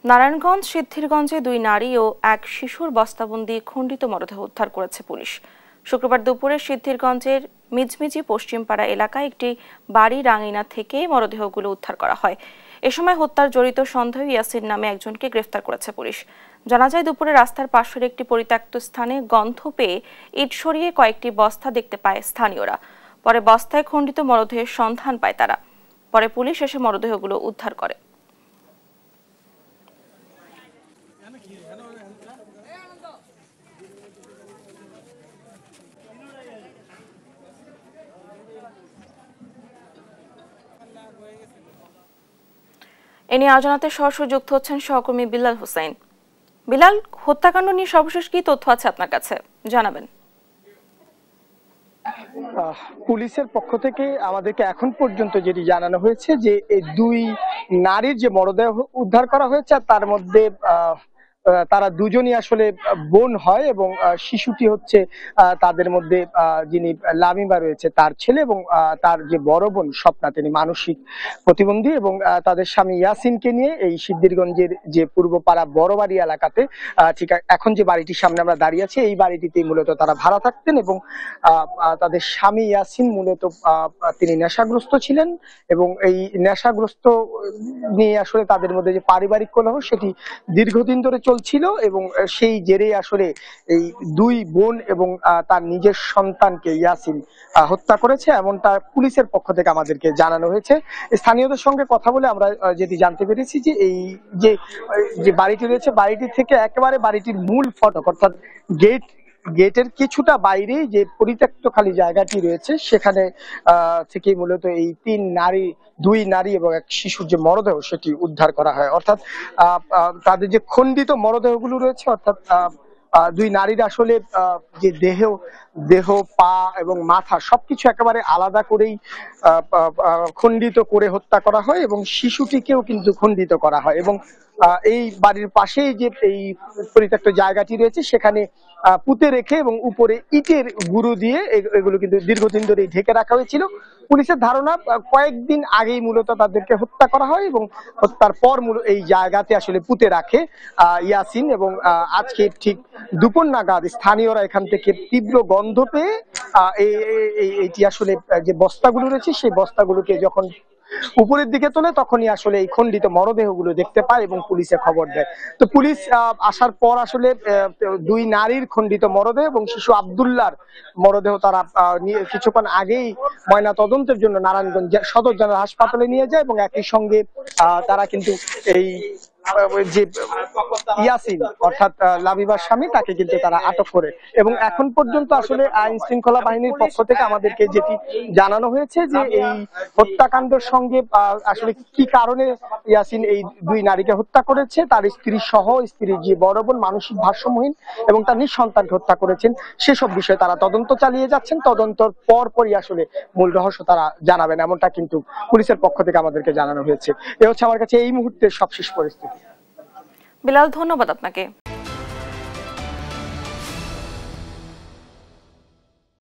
নারায়ণগঞ্জ সিদ্ধিরগঞ্জে 2 নারী ও এক শিশুর বস্তাবন্দি খণ্ডিত মরদেহ উদ্ধার করেছে পুলিশ। শুক্রবার দুপুরে সিদ্ধিরগঞ্জের মিজমিজি পশ্চিমপাড়া এলাকায় একটি বাড়ির আঙিনা থেকে মরদেহগুলো উদ্ধার করা হয়। এ সময় হত্যার জড়িত সন্দেহ ইয়াসিন নামে একজনকে গ্রেফতার করেছে পুলিশ। জানা যায়, দুপুরে রাস্তার পাশের একটি পরিত্যক্ত স্থানে গন্ধ পেয়ে ইট সরিয়ে কয়েকটি বস্তা দেখতে পায় স্থানীয়রা। পরে বস্তায় খণ্ডিত মরদেহের সন্ধান পায় তারা। পরে পুলিশ এসে মরদেহগুলো উদ্ধার করে। এ নিয়ে আলোচনাতে সরাসরি যুক্ত হচ্ছেন সহকর্মী বিলাল হোসেন। বিলাল, হত্যাকাণ্ড নিয়ে সর্বশেষ কি তথ্য আছে আপনার কাছে, জানাবেন। পুলিশের পক্ষ থেকে আমাদেরকে এখন পর্যন্ত যেটি জানানো হয়েছে যে এই 2 নারীর যে মরদেহ উদ্ধার করা হয়েছে তার মধ্যে তারা দুজনই আসলে বোন হয় এবং শিশুটি হচ্ছে তাদের মধ্যে যিনি লামিমা রয়েছে তার ছেলে এবং তার যে বড় বোন স্বপ্না, তিনি মানসিক প্রতিবন্ধী এবং তাদের স্বামী ইয়াসিনকে নিয়ে এই সিদ্ধিরগঞ্জের যে পূর্বপাড়া বড়বাড়ি এলাকাতে ঠিক এখন যে বাড়িটির সামনে আমরা দাঁড়িয়ে আছি এই বাড়িটিতে মূলত তারা ভাড়া থাকতেন এবং তাদের স্বামী ইয়াসিন মূলত তিনি নেশাগ্রস্ত ছিলেন এবং এই নেশাগ্রস্ত নিয়ে আসলে তাদের মধ্যে যে পারিবারিক কলহ সেটি দীর্ঘদিন ধরে চলছিল এবং সেই জেরে আসলে এই 2 বোন এবং তার নিজের সন্তানকে ইয়াসিন হত্যা করেছে, এমনটা পুলিশের পক্ষ থেকে আমাদেরকে জানানো হয়েছে। স্থানীয়দের সঙ্গে কথা বলে আমরা যেটি জানতে পেরেছি যে এই যে বাড়িটি রয়েছে বাড়িটি থেকে একেবারে বাড়িটির মূল ফটক অর্থাৎ গেটের কিছুটা বাইরে যে পরিত্যক্ত খালি জায়গাটি রয়েছে সেখানে থেকে মূলত এই 2 নারী এবং এক শিশুর যে মরদেহ সেটি উদ্ধার করা হয়। অর্থাৎ তাদের যে খণ্ডিত মরদেহগুলো রয়েছে অর্থাৎ 2 নারীর আসলে যে দেহ পা এবং মাথা সবকিছু একেবারে আলাদা করেই খণ্ডিত করে হত্যা করা হয় এবং শিশুটিকেও কিন্তু খণ্ডিত করা হয় এবং এই বাড়ির পাশেই যে এই পরিত্যক্ত জায়গাটি রয়েছে সেখানে পুঁতে রেখে এবং উপরে ইটের গুঁড়ো দিয়ে এগুলো কিন্তু দীর্ঘদিন ধরে ঢেকে রাখা হয়েছিল। পুলিশের ধারণা কয়েকদিন আগেই মূলত তাদেরকে হত্যা করা হয় এবং হত্যার পর এই জায়গাতে আসলে পুঁতে রাখে ইয়াসিন এবং আজকে ঠিক দুপুর নাগাদ স্থানীয়রা এখান থেকে তীব্র গন্ধ পেয়ে এইটি আসলে যে বস্তাগুলো রয়েছে সেই বস্তাগুলোকে যখন উপরের দিকে তোলে তখনই আসলে এই খণ্ডিত মরদেহগুলো দেখতে পায় এবং পুলিশে খবর দেয়। তো পুলিশ আসার পর আসলে 2 নারীর খণ্ডিত মরদেহ এবং শিশু আব্দুল্লাহর মরদেহ তারা কিছুক্ষণ আগেই ময়না তদন্তের জন্য নারায়ণগঞ্জ সদর জেনারেল হাসপাতালে নিয়ে যায় এবং একই সঙ্গে তারা কিন্তু এই যে ইয়াসিন অর্থাৎ লাবিবার স্বামী তাকে কিন্তু তারা আটক করে এবং এখন পর্যন্ত আসলে আইন শৃঙ্খলা বাহিনীর পক্ষ থেকে আমাদেরকে যেটি জানানো হয়েছে যে এই হত্যাকাণ্ডের সঙ্গে আসলে কি কারণে ইয়াসিন এই 2 নারীকে হত্যা করেছে, তার স্ত্রী সহ স্ত্রীর যে বড় বোন মানসিক ভারসাম্যহীন এবং তার নিঃসন্তানকে হত্যা করেছেন সেসব বিষয়ে তারা তদন্ত চালিয়ে যাচ্ছেন। তদন্তর পরই আসলে মূল রহস্য তারা জানাবেন, এমনটা কিন্তু পুলিশের পক্ষ থেকে আমাদেরকে জানানো হয়েছে। এ হচ্ছে আমার কাছে এই মুহূর্তের সবশেষ পরিস্থিতি। বিলাল, ধন্যবাদ আপনাকে।